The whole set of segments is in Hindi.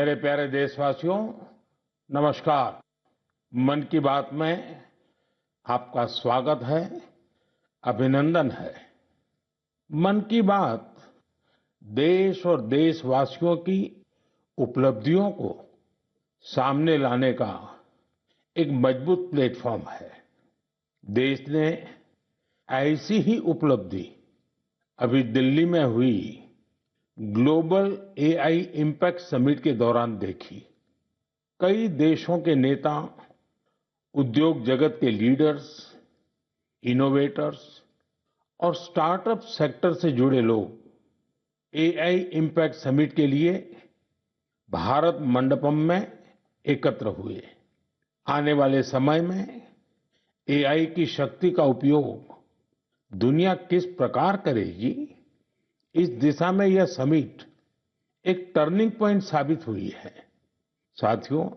मेरे प्यारे देशवासियों, नमस्कार। मन की बात में आपका स्वागत है, अभिनंदन है। मन की बात देश और देशवासियों की उपलब्धियों को सामने लाने का एक मजबूत प्लेटफॉर्म है। देश ने ऐसी ही उपलब्धि अभी दिल्ली में हुई ग्लोबल एआई इम्पैक्ट समिट के दौरान देखी। कई देशों के नेता, उद्योग जगत के लीडर्स, इनोवेटर्स और स्टार्टअप सेक्टर से जुड़े लोग एआई इम्पैक्ट समिट के लिए भारत मंडपम में एकत्र हुए। आने वाले समय में एआई की शक्ति का उपयोग दुनिया किस प्रकार करेगी, इस दिशा में यह समिट एक टर्निंग पॉइंट साबित हुई है। साथियों,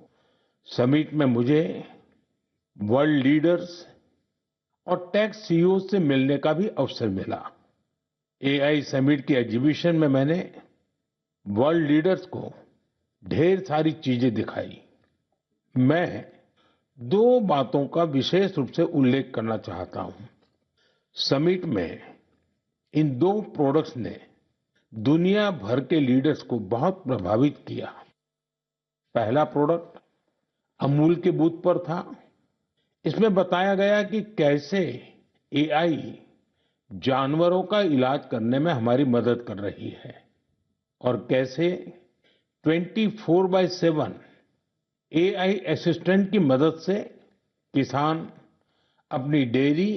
समिट में मुझे वर्ल्ड लीडर्स और टेक सीईओ से मिलने का भी अवसर मिला। एआई समिट के एग्जीबिशन में मैंने वर्ल्ड लीडर्स को ढेर सारी चीजें दिखाई। मैं दो बातों का विशेष रूप से उल्लेख करना चाहता हूं। समिट में इन दो प्रोडक्ट्स ने दुनिया भर के लीडर्स को बहुत प्रभावित किया। पहला प्रोडक्ट अमूल के बूथ पर था। इसमें बताया गया कि कैसे एआई जानवरों का इलाज करने में हमारी मदद कर रही है और कैसे 24/7 एआई असिस्टेंट की मदद से किसान अपनी डेयरी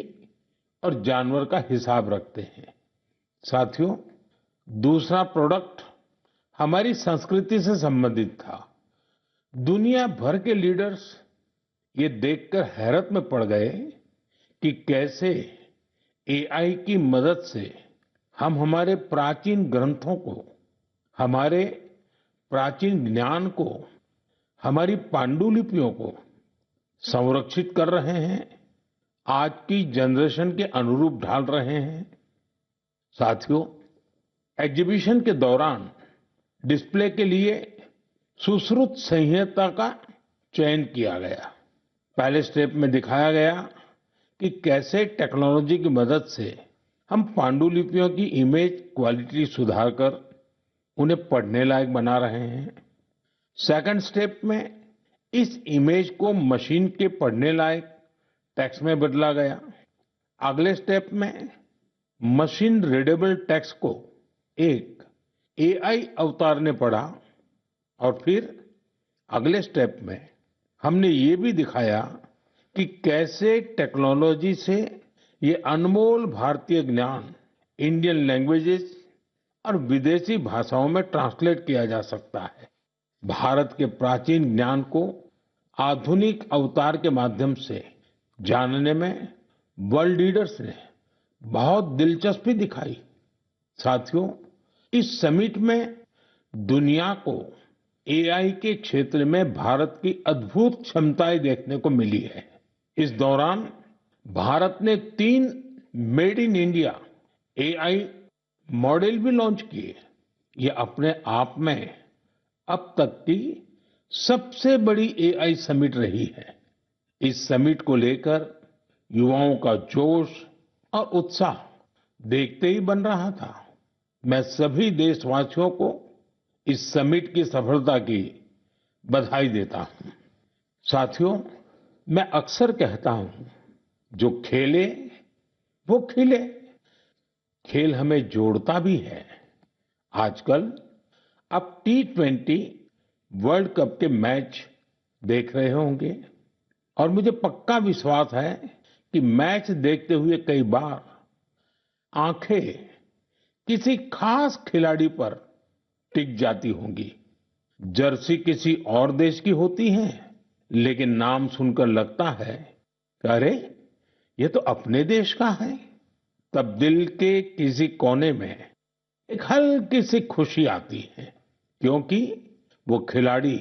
और जानवर का हिसाब रखते हैं। साथियों, दूसरा प्रोडक्ट हमारी संस्कृति से संबंधित था। दुनिया भर के लीडर्स ये देखकर हैरत में पड़ गए कि कैसे एआई की मदद से हम हमारे प्राचीन ग्रंथों को, हमारे प्राचीन ज्ञान को, हमारी पांडुलिपियों को संरक्षित कर रहे हैं, आज की जनरेशन के अनुरूप ढाल रहे हैं। साथियों, एग्जीबिशन के दौरान डिस्प्ले के लिए सुश्रुत संहिता का चयन किया गया। पहले स्टेप में दिखाया गया कि कैसे टेक्नोलॉजी की मदद से हम पांडुलिपियों की इमेज क्वालिटी सुधारकर उन्हें पढ़ने लायक बना रहे हैं। सेकंड स्टेप में इस इमेज को मशीन के पढ़ने लायक टेक्स्ट में बदला गया। अगले स्टेप में मशीन रीडेबल टेक्स्ट को एक एआई अवतार ने पढ़ा और फिर अगले स्टेप में हमने ये भी दिखाया कि कैसे टेक्नोलॉजी से ये अनमोल भारतीय ज्ञान इंडियन लैंग्वेजेस और विदेशी भाषाओं में ट्रांसलेट किया जा सकता है। भारत के प्राचीन ज्ञान को आधुनिक अवतार के माध्यम से जानने में वर्ल्ड लीडर्स ने बहुत दिलचस्पी दिखाई। साथियों, इस समिट में दुनिया को एआई के क्षेत्र में भारत की अद्भुत क्षमताएं देखने को मिली है। इस दौरान भारत ने 3 made in India AI model भी लॉन्च किए। ये अपने आप में अब तक की सबसे बड़ी एआई समिट रही है। इस समिट को लेकर युवाओं का जोश और उत्साह देखते ही बन रहा था। मैं सभी देशवासियों को इस समिट की सफलता की बधाई देता हूं। साथियों, मैं अक्सर कहता हूं, जो खेले वो खिले। खेल हमें जोड़ता भी है। आजकल आप T20 वर्ल्ड कप के मैच देख रहे होंगे और मुझे पक्का विश्वास है कि मैच देखते हुए कई बार आंखें किसी खास खिलाड़ी पर टिक जाती होंगी। जर्सी किसी और देश की होती है, लेकिन नाम सुनकर लगता है कि अरे, ये तो अपने देश का है। तब दिल के किसी कोने में एक हल्की सी खुशी आती है, क्योंकि वो खिलाड़ी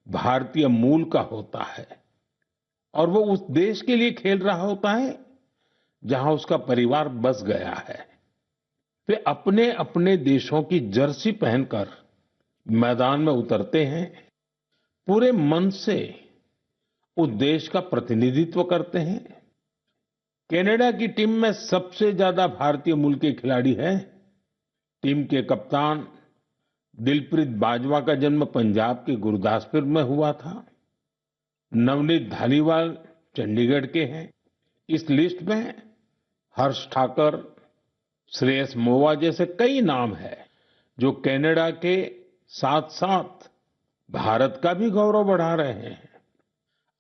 भारतीय मूल का होता है और वो उस देश के लिए खेल रहा होता है जहां उसका परिवार बस गया है। वे अपने अपने देशों की जर्सी पहनकर मैदान में उतरते हैं, पूरे मन से उस देश का प्रतिनिधित्व करते हैं। कनाडा की टीम में सबसे ज्यादा भारतीय मूल के खिलाड़ी हैं। टीम के कप्तान दिलप्रीत बाजवा का जन्म पंजाब के गुरदासपुर में हुआ था। नवनीत धालीवाल चंडीगढ़ के हैं। इस लिस्ट में हर्ष ठाकर, श्रेयस मोवा जैसे कई नाम हैं जो कनाडा के साथ साथ भारत का भी गौरव बढ़ा रहे हैं।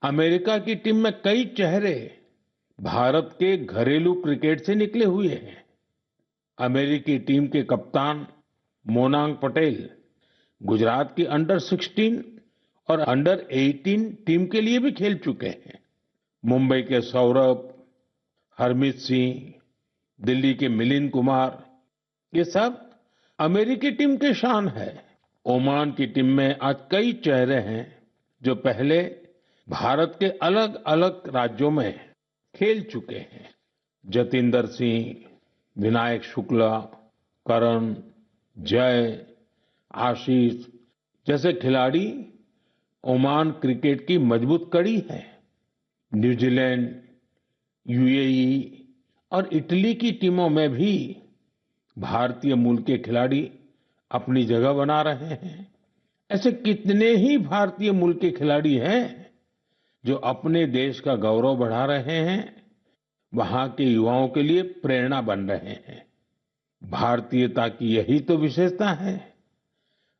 अमेरिका की टीम में कई चेहरे भारत के घरेलू क्रिकेट से निकले हुए हैं। अमेरिकी टीम के कप्तान मोनांग पटेल गुजरात की अंडर 16 और अंडर 18 टीम के लिए भी खेल चुके हैं। मुंबई के सौरभ, हरमीत सिंह, दिल्ली के मिलिंद कुमार, ये सब अमेरिकी टीम के शान है। ओमान की टीम में आज कई चेहरे हैं जो पहले भारत के अलग अलग राज्यों में खेल चुके हैं। जतिंदर सिंह, विनायक शुक्ला, करण, जय, आशीष जैसे खिलाड़ी ओमान क्रिकेट की मजबूत कड़ी है। न्यूजीलैंड, यूएई और इटली की टीमों में भी भारतीय मूल के खिलाड़ी अपनी जगह बना रहे हैं। ऐसे कितने ही भारतीय मूल के खिलाड़ी हैं जो अपने देश का गौरव बढ़ा रहे हैं, वहां के युवाओं के लिए प्रेरणा बन रहे हैं। भारतीयता की यही तो विशेषता है।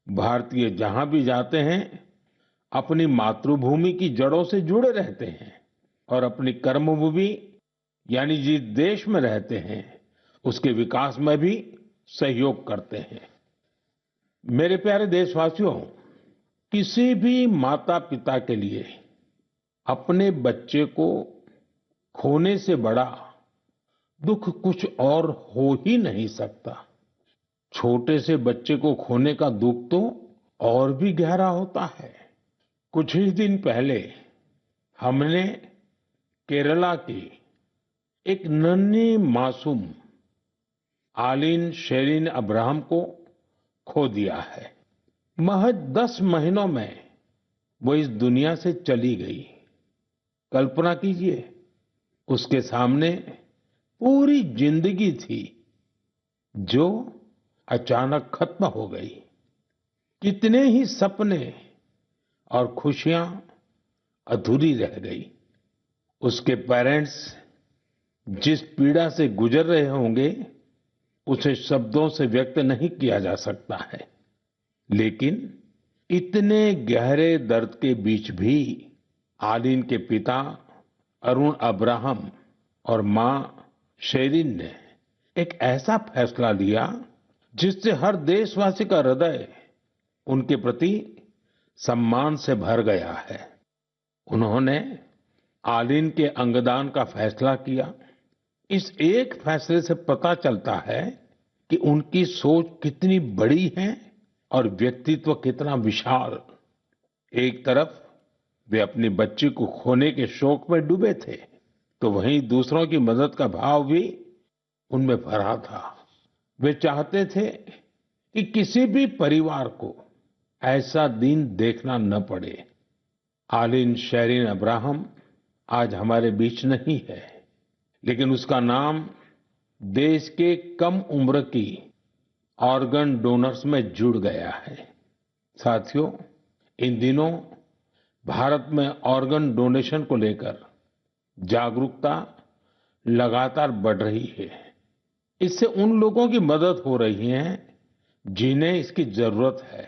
भारतीय जहां भी जाते हैं अपनी मातृभूमि की जड़ों से जुड़े रहते हैं और अपनी कर्मभूमि यानी जिस देश में रहते हैं उसके विकास में भी सहयोग करते हैं। मेरे प्यारे देशवासियों, किसी भी माता पिता के लिए अपने बच्चे को खोने से बड़ा दुख कुछ और हो ही नहीं सकता। छोटे से बच्चे को खोने का दुख तो और भी गहरा होता है। कुछ ही दिन पहले हमने केरला की एक नन्ही मासूम आलिन शेरिन अब्राहम को खो दिया है। महज 10 महीनों में वो इस दुनिया से चली गई। कल्पना कीजिए, उसके सामने पूरी जिंदगी थी जो अचानक खत्म हो गई। कितने ही सपने और खुशियां अधूरी रह गई। उसके पेरेंट्स जिस पीड़ा से गुजर रहे होंगे उसे शब्दों से व्यक्त नहीं किया जा सकता है। लेकिन इतने गहरे दर्द के बीच भी आलिन के पिता अरुण अब्राहम और मां शेरिन ने एक ऐसा फैसला लिया जिससे हर देशवासी का हृदय उनके प्रति सम्मान से भर गया है। उन्होंने आलिन के अंगदान का फैसला किया। इस एक फैसले से पता चलता है कि उनकी सोच कितनी बड़ी है और व्यक्तित्व कितना विशाल। एक तरफ वे अपनी बच्ची को खोने के शोक में डूबे थे, तो वहीं दूसरों की मदद का भाव भी उनमें भरा था। वे चाहते थे कि किसी भी परिवार को ऐसा दिन देखना न पड़े। आलिन शेरिन अब्राहम आज हमारे बीच नहीं है, लेकिन उसका नाम देश के कम उम्र की ऑर्गन डोनर्स में जुड़ गया है। साथियों, इन दिनों भारत में ऑर्गन डोनेशन को लेकर जागरूकता लगातार बढ़ रही है। इससे उन लोगों की मदद हो रही है जिन्हें इसकी जरूरत है।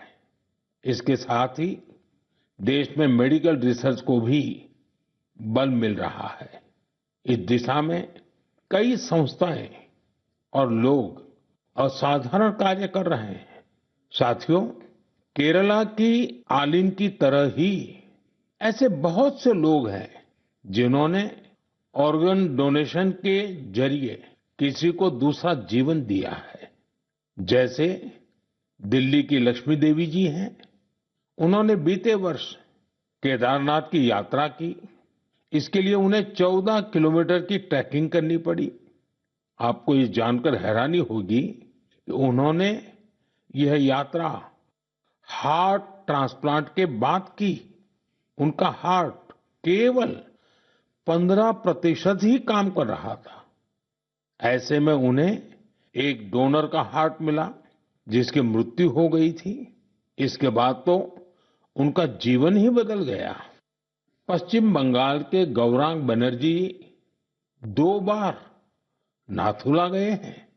इसके साथ ही देश में मेडिकल रिसर्च को भी बल मिल रहा है। इस दिशा में कई संस्थाएं और लोग असाधारण कार्य कर रहे हैं। साथियों, केरला की आलिन की तरह ही ऐसे बहुत से लोग हैं जिन्होंने ऑर्गन डोनेशन के जरिए किसी को दूसरा जीवन दिया है। जैसे दिल्ली की लक्ष्मी देवी जी हैं। उन्होंने बीते वर्ष केदारनाथ की यात्रा की। इसके लिए उन्हें 14 किलोमीटर की ट्रैकिंग करनी पड़ी। आपको ये जानकर हैरानी होगी कि उन्होंने यह यात्रा हार्ट ट्रांसप्लांट के बाद की। उनका हार्ट केवल 15% ही काम कर रहा था। ऐसे में उन्हें एक डोनर का हार्ट मिला, जिसकी मृत्यु हो गई थी। इसके बाद तो उनका जीवन ही बदल गया। पश्चिम बंगाल के गौरांग बनर्जी 2 बार नाथुला गए हैं।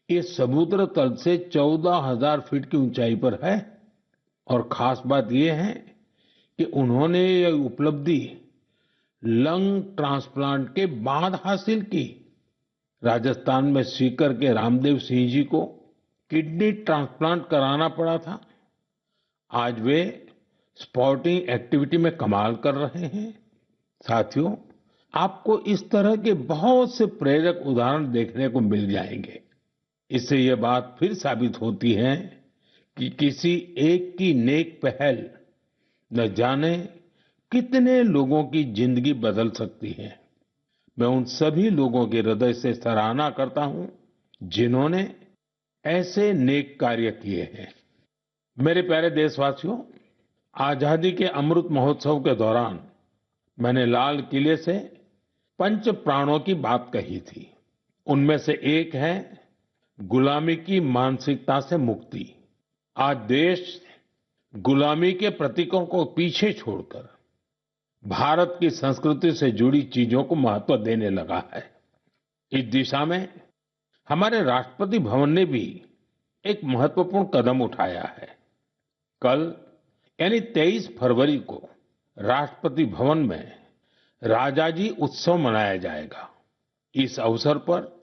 ये समुद्र तल से 14,000 फीट की ऊंचाई पर है। और खास बात ये है कि उन्होंने ये उपलब्धि लंग ट्रांसप्लांट के बाद हासिल की। राजस्थान में सीकर के रामदेव सिंह जी को किडनी ट्रांसप्लांट कराना पड़ा था। आज वे स्पोर्टिंग एक्टिविटी में कमाल कर रहे हैं। साथियों, आपको इस तरह के बहुत से प्रेरक उदाहरण देखने को मिल जाएंगे। इससे ये बात फिर साबित होती है कि किसी एक की नेक पहल न जाने कितने लोगों की जिंदगी बदल सकती है। मैं उन सभी लोगों के हृदय से सराहना करता हूं जिन्होंने ऐसे नेक कार्य किए हैं। मेरे प्यारे देशवासियों, आजादी के अमृत महोत्सव के दौरान मैंने लाल किले से पंच प्राणों की बात कही थी। उनमें से एक है गुलामी की मानसिकता से मुक्ति। आज देश गुलामी के प्रतीकों को पीछे छोड़कर भारत की संस्कृति से जुड़ी चीजों को महत्व देने लगा है। इस दिशा में हमारे राष्ट्रपति भवन ने भी एक महत्वपूर्ण कदम उठाया है। कल यानी 23 फरवरी को राष्ट्रपति भवन में राजाजी उत्सव मनाया जाएगा। इस अवसर पर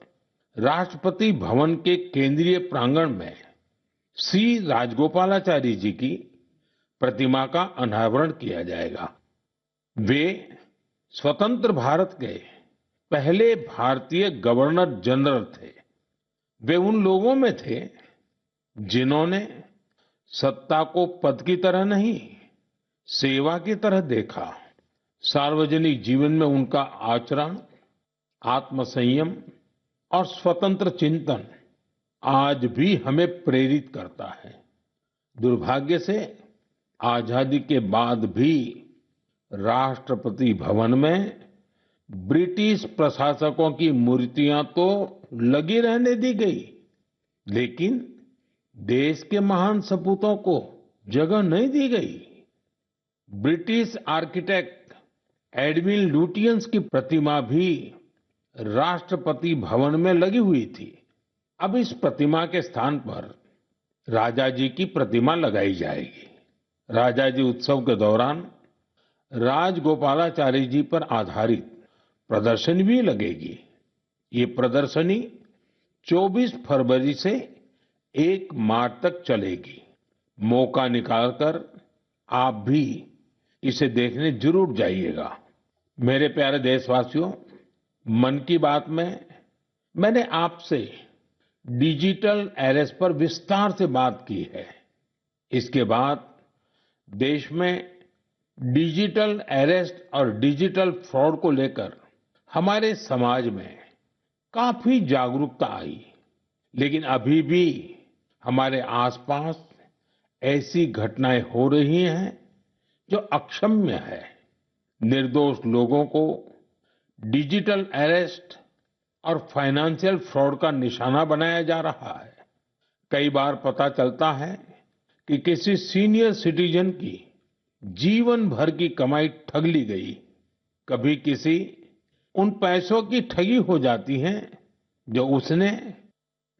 राष्ट्रपति भवन के केंद्रीय प्रांगण में श्री राजगोपालाचारी जी की प्रतिमा का अनावरण किया जाएगा। वे स्वतंत्र भारत के पहले भारतीय गवर्नर जनरल थे। वे उन लोगों में थे जिन्होंने सत्ता को पद की तरह नहीं, सेवा की तरह देखा। सार्वजनिक जीवन में उनका आचरण, आत्मसंयम और स्वतंत्र चिंतन आज भी हमें प्रेरित करता है। दुर्भाग्य से आजादी के बाद भी राष्ट्रपति भवन में ब्रिटिश प्रशासकों की मूर्तियां तो लगी रहने दी गई, लेकिन देश के महान सपूतों को जगह नहीं दी गई। ब्रिटिश आर्किटेक्ट एडविन लुटियंस की प्रतिमा भी राष्ट्रपति भवन में लगी हुई थी। अब इस प्रतिमा के स्थान पर राजाजी की प्रतिमा लगाई जाएगी। राजाजी उत्सव के दौरान राजगोपालाचारी जी पर आधारित प्रदर्शनी भी लगेगी। ये प्रदर्शनी 24 फरवरी से 1 मार्च तक चलेगी। मौका निकालकर आप भी इसे देखने जरूर जाइएगा। मेरे प्यारे देशवासियों, मन की बात में मैंने आपसे डिजिटल अरेस्ट पर विस्तार से बात की है। इसके बाद देश में डिजिटल अरेस्ट और डिजिटल फ्रॉड को लेकर हमारे समाज में काफी जागरूकता आई, लेकिन अभी भी हमारे आसपास ऐसी घटनाएं हो रही हैं जो अक्षम्य है। निर्दोष लोगों को डिजिटल अरेस्ट और फाइनेंशियल फ्रॉड का निशाना बनाया जा रहा है। कई बार पता चलता है कि किसी सीनियर सिटीजन की जीवन भर की कमाई ठग ली गई। कभी किसी उन पैसों की ठगी हो जाती है जो उसने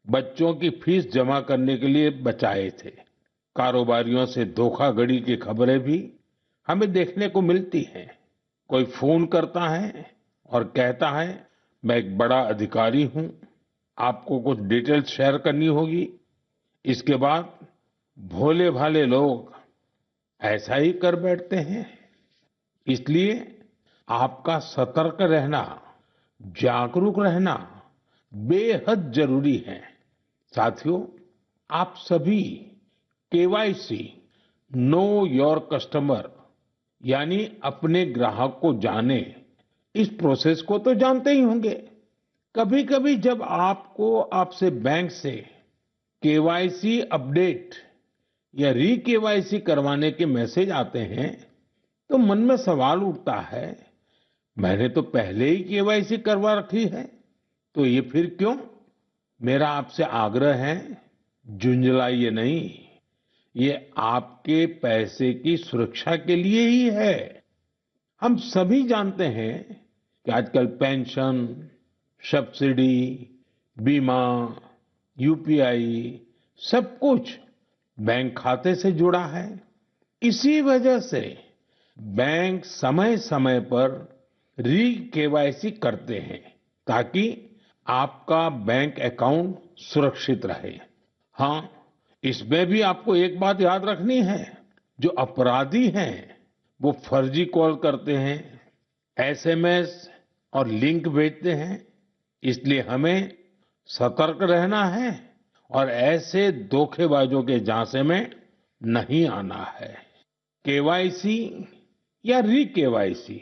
बच्चों की फीस जमा करने के लिए बचाए थे। कारोबारियों से धोखाधड़ी की खबरें भी हमें देखने को मिलती हैं। कोई फोन करता है और कहता है, मैं एक बड़ा अधिकारी हूं, आपको कुछ डिटेल्स शेयर करनी होगी। इसके बाद भोले भाले लोग ऐसा ही कर बैठते हैं। इसलिए आपका सतर्क रहना, जागरूक रहना बेहद जरूरी है। साथियों, आप सभी केवाईसी नो योर कस्टमर यानी अपने ग्राहक को जाने, इस प्रोसेस को तो जानते ही होंगे। कभी कभी जब आपको आपसे बैंक से केवाईसी अपडेट या री केवाईसी करवाने के मैसेज आते हैं तो मन में सवाल उठता है, मैंने तो पहले ही केवाईसी करवा रखी है, तो ये फिर क्यों? मेरा आपसे आग्रह है, झुंझलाइए नहीं। ये आपके पैसे की सुरक्षा के लिए ही है। हम सभी जानते हैं कि आजकल पेंशन, सब्सिडी, बीमा, यूपीआई सब कुछ बैंक खाते से जुड़ा है। इसी वजह से बैंक समय समय पर री केवाईसी करते हैं ताकि आपका बैंक अकाउंट सुरक्षित रहे। हाँ, इसमें भी आपको एक बात याद रखनी है, जो अपराधी हैं वो फर्जी कॉल करते हैं, एसएमएस और लिंक भेजते हैं। इसलिए हमें सतर्क रहना है और ऐसे धोखेबाजों के झांसे में नहीं आना है। केवाईसी या री केवाईसी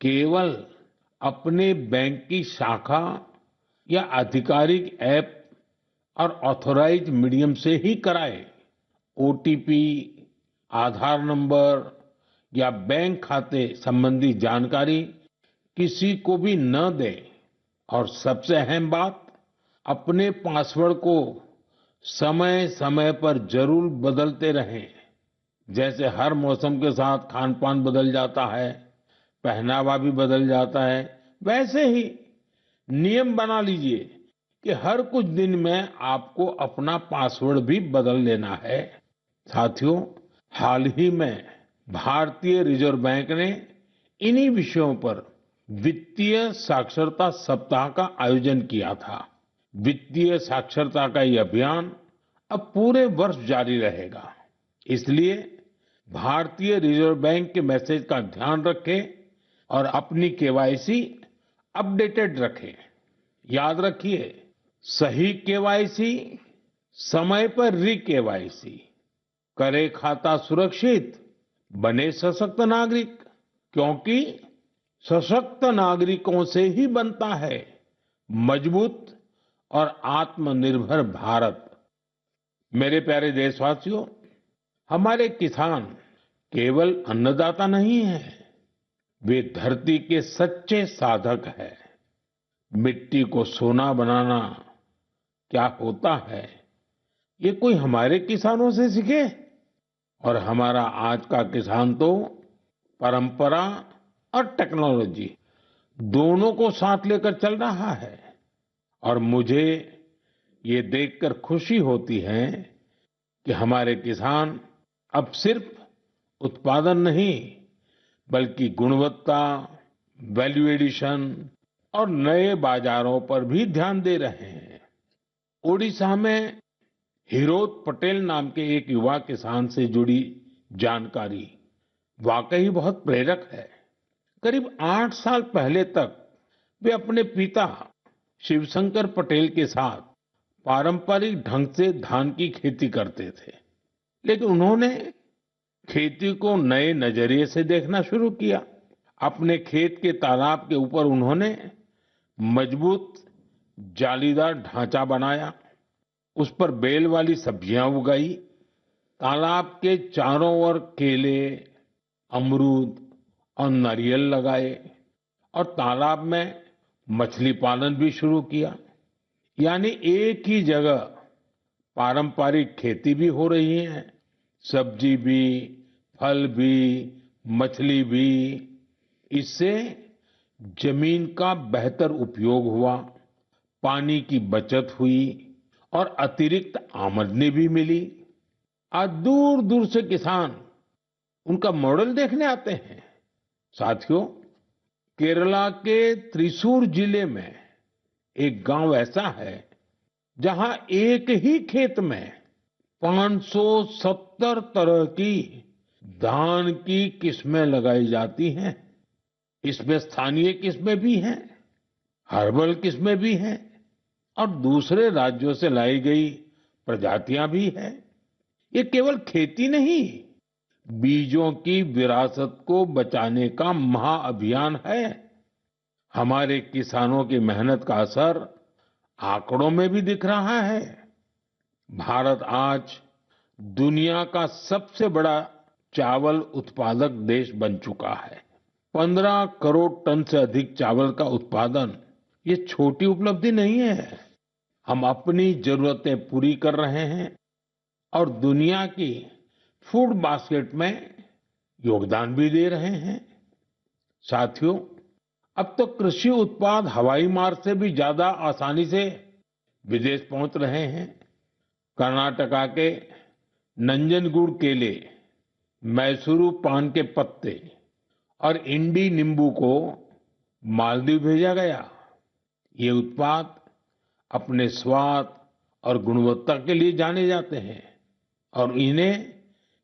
केवल अपने बैंक की शाखा या आधिकारिक ऐप और ऑथराइज्ड मीडियम से ही कराएं। ओटीपी, आधार नंबर या बैंक खाते संबंधी जानकारी किसी को भी न दें। और सबसे अहम बात, अपने पासवर्ड को समय समय पर जरूर बदलते रहें। जैसे हर मौसम के साथ खान पान बदल जाता है, पहनावा भी बदल जाता है, वैसे ही नियम बना लीजिए कि हर कुछ दिन में आपको अपना पासवर्ड भी बदल लेना है। साथियों, हाल ही में भारतीय रिजर्व बैंक ने इन्हीं विषयों पर वित्तीय साक्षरता सप्ताह का आयोजन किया था। वित्तीय साक्षरता का ये अभियान अब पूरे वर्ष जारी रहेगा। इसलिए भारतीय रिजर्व बैंक के मैसेज का ध्यान रखें और अपनी केवाईसी अपडेटेड रखें। याद रखिए, सही केवाईसी, समय पर री केवाईसी, करे खाता सुरक्षित, बने सशक्त नागरिक, क्योंकि सशक्त नागरिकों से ही बनता है मजबूत और आत्मनिर्भर भारत। मेरे प्यारे देशवासियों, हमारे किसान केवल अन्नदाता नहीं हैं, वे धरती के सच्चे साधक हैं। मिट्टी को सोना बनाना क्या होता है, ये कोई हमारे किसानों से सीखे। और हमारा आज का किसान तो परंपरा और टेक्नोलॉजी दोनों को साथ लेकर चल रहा है। और मुझे ये देखकर खुशी होती है कि हमारे किसान अब सिर्फ उत्पादन नहीं, बल्कि गुणवत्ता, वैल्यू एडिशन और नए बाजारों पर भी ध्यान दे रहे हैं। ओडिशा में हिरोत पटेल नाम के एक युवा किसान से जुड़ी जानकारी वाकई बहुत प्रेरक है। करीब 8 साल पहले तक वे अपने पिता शिवशंकर पटेल के साथ पारंपरिक ढंग से धान की खेती करते थे, लेकिन उन्होंने खेती को नए नजरिए से देखना शुरू किया। अपने खेत के तालाब के ऊपर उन्होंने मजबूत जालीदार ढांचा बनाया, उस पर बेल वाली सब्जियां उगाई, तालाब के चारों ओर केले, अमरूद और नारियल लगाए और तालाब में मछली पालन भी शुरू किया। यानी एक ही जगह पारंपरिक खेती भी हो रही है, सब्जी भी, फल भी, मछली भी। इससे जमीन का बेहतर उपयोग हुआ, पानी की बचत हुई और अतिरिक्त आमदनी भी मिली। आज दूर दूर से किसान उनका मॉडल देखने आते हैं। साथियों, केरला के त्रिशूर जिले में एक गांव ऐसा है जहां एक ही खेत में 570 तरह की धान की किस्में लगाई जाती हैं। इसमें स्थानीय किस्में भी हैं, हर्बल किस्में भी हैं और दूसरे राज्यों से लाई गई प्रजातियां भी हैं। ये केवल खेती नहीं, बीजों की विरासत को बचाने का महाअभियान है। हमारे किसानों की मेहनत का असर आंकड़ों में भी दिख रहा है। भारत आज दुनिया का सबसे बड़ा चावल उत्पादक देश बन चुका है। 15 करोड़ टन से अधिक चावल का उत्पादन ये छोटी उपलब्धि नहीं है। हम अपनी जरूरतें पूरी कर रहे हैं और दुनिया की फूड बास्केट में योगदान भी दे रहे हैं। साथियों, अब तो कृषि उत्पाद हवाई मार्ग से भी ज्यादा आसानी से विदेश पहुंच रहे हैं। कर्नाटका के नंजनगुड केले, मैसूरू पान के पत्ते और इंडी नींबू को मालदीव भेजा गया। ये उत्पाद अपने स्वाद और गुणवत्ता के लिए जाने जाते हैं और इन्हें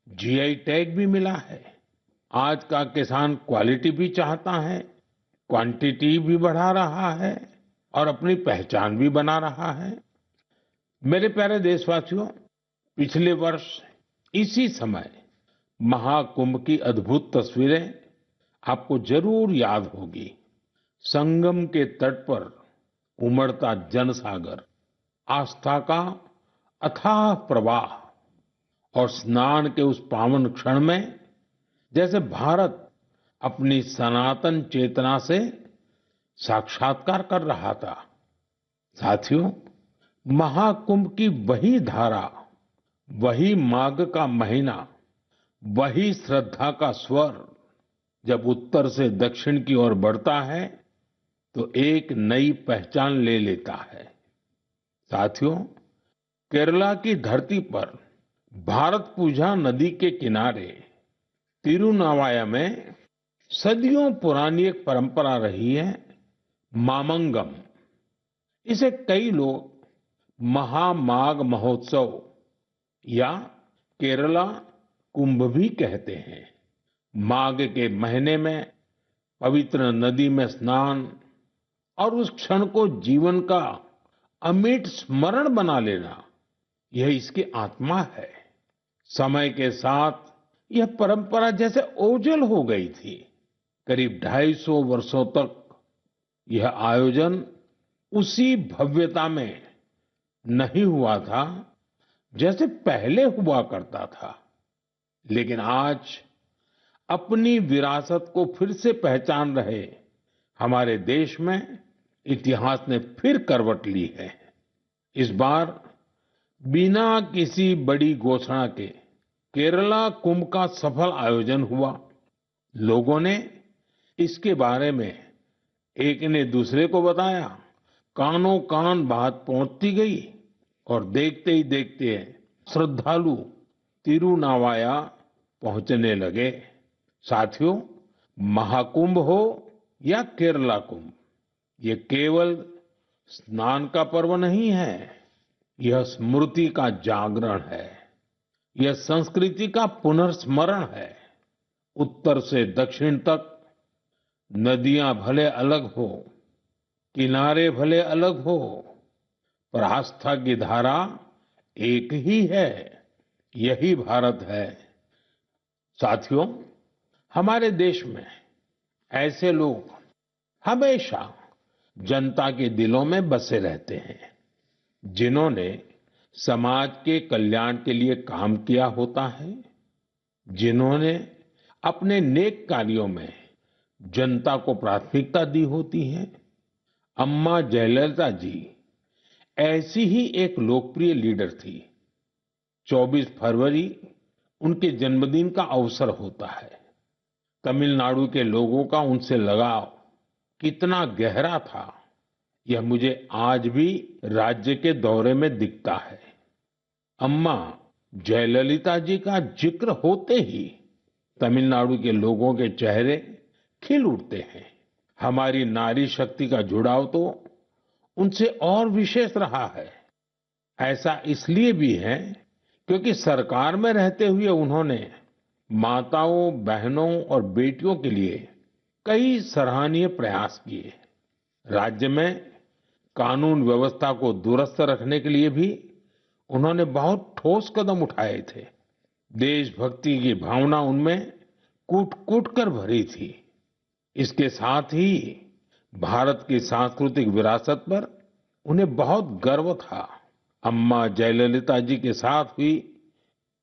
जीआई टैग भी मिला है। आज का किसान क्वालिटी भी चाहता है, क्वांटिटी भी बढ़ा रहा है और अपनी पहचान भी बना रहा है। मेरे प्यारे देशवासियों, पिछले वर्ष इसी समय महाकुंभ की अद्भुत तस्वीरें आपको जरूर याद होगी। संगम के तट पर उमड़ता जनसागर, आस्था का अथाह प्रवाह और स्नान के उस पावन क्षण में जैसे भारत अपनी सनातन चेतना से साक्षात्कार कर रहा था। साथियों, महाकुंभ की वही धारा, वही माघ का महीना, वही श्रद्धा का स्वर जब उत्तर से दक्षिण की ओर बढ़ता है तो एक नई पहचान ले लेता है। साथियों, केरला की धरती पर भारत पूजा नदी के किनारे तिरुनावाया में सदियों पुरानी एक परंपरा रही है, मामंगम। इसे कई लोग महामाघ महोत्सव या केरला कुंभ भी कहते हैं। माघ के महीने में पवित्र नदी में स्नान और उस क्षण को जीवन का अमिट स्मरण बना लेना, यह इसकी आत्मा है। समय के साथ यह परंपरा जैसे ओझल हो गई थी। करीब 250 वर्षों तक यह आयोजन उसी भव्यता में नहीं हुआ था जैसे पहले हुआ करता था। लेकिन आज अपनी विरासत को फिर से पहचान रहे हमारे देश में इतिहास ने फिर करवट ली है। इस बार बिना किसी बड़ी घोषणा के केरला कुंभ का सफल आयोजन हुआ। लोगों ने इसके बारे में एक ने दूसरे को बताया, कानों कान बात पहुंचती गई और देखते ही देखते श्रद्धालु तिरुनावाया पहुंचने लगे। साथियों, महाकुंभ हो या केरला कुंभ, ये केवल स्नान का पर्व नहीं है, यह स्मृति का जागरण है, यह संस्कृति का पुनर्स्मरण है। उत्तर से दक्षिण तक नदियां भले अलग हो, किनारे भले अलग हो, पर आस्था की धारा एक ही है, यही भारत है। साथियों, हमारे देश में ऐसे लोग हमेशा जनता के दिलों में बसे रहते हैं, जिन्होंने समाज के कल्याण के लिए काम किया होता है, जिन्होंने अपने नेक कार्यों में जनता को प्राथमिकता दी होती है। अम्मा जयललिता जी ऐसी ही एक लोकप्रिय लीडर थी। 24 फरवरी उनके जन्मदिन का अवसर होता है। तमिलनाडु के लोगों का उनसे लगाव कितना गहरा था, यह मुझे आज भी राज्य के दौरे में दिखता है। अम्मा जयललिता जी का जिक्र होते ही तमिलनाडु के लोगों के चेहरे खिल उठते हैं। हमारी नारी शक्ति का जुड़ाव तो उनसे और विशेष रहा है। ऐसा इसलिए भी है क्योंकि सरकार में रहते हुए उन्होंने माताओं, बहनों और बेटियों के लिए कई सराहनीय प्रयास किए। राज्य में कानून व्यवस्था को दुरुस्त रखने के लिए भी उन्होंने बहुत ठोस कदम उठाए थे। देशभक्ति की भावना उनमें कूट-कूट कर भरी थी। इसके साथ ही भारत की सांस्कृतिक विरासत पर उन्हें बहुत गर्व था। अम्मा जयललिता जी के साथ हुई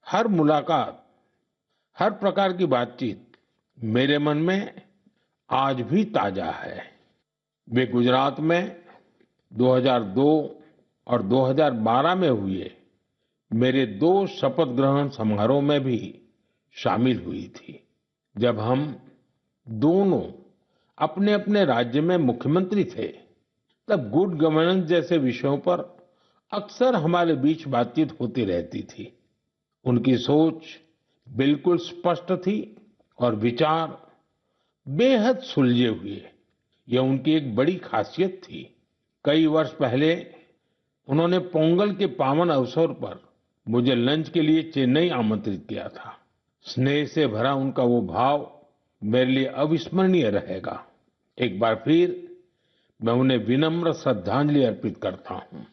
हर मुलाकात, हर प्रकार की बातचीत मेरे मन में आज भी ताजा है। वे गुजरात में 2002 और 2012 में हुए मेरे 2 शपथ ग्रहण समारोह में भी शामिल हुई थी, जब हम दोनों अपने-अपने राज्य में मुख्यमंत्री थे। तब गुड गवर्नेंस जैसे विषयों पर अक्सर हमारे बीच बातचीत होती रहती थी। उनकी सोच बिल्कुल स्पष्ट थी और विचार बेहद सुलझे हुए। यह उनकी एक बड़ी खासियत थी। कई वर्ष पहले उन्होंने पोंगल के पावन अवसर पर मुझे लंच के लिए चेन्नई आमंत्रित किया था। स्नेह से भरा उनका वो भाव मेरे लिए अविस्मरणीय रहेगा। एक बार फिर मैं उन्हें विनम्र श्रद्धांजलि अर्पित करता हूँ।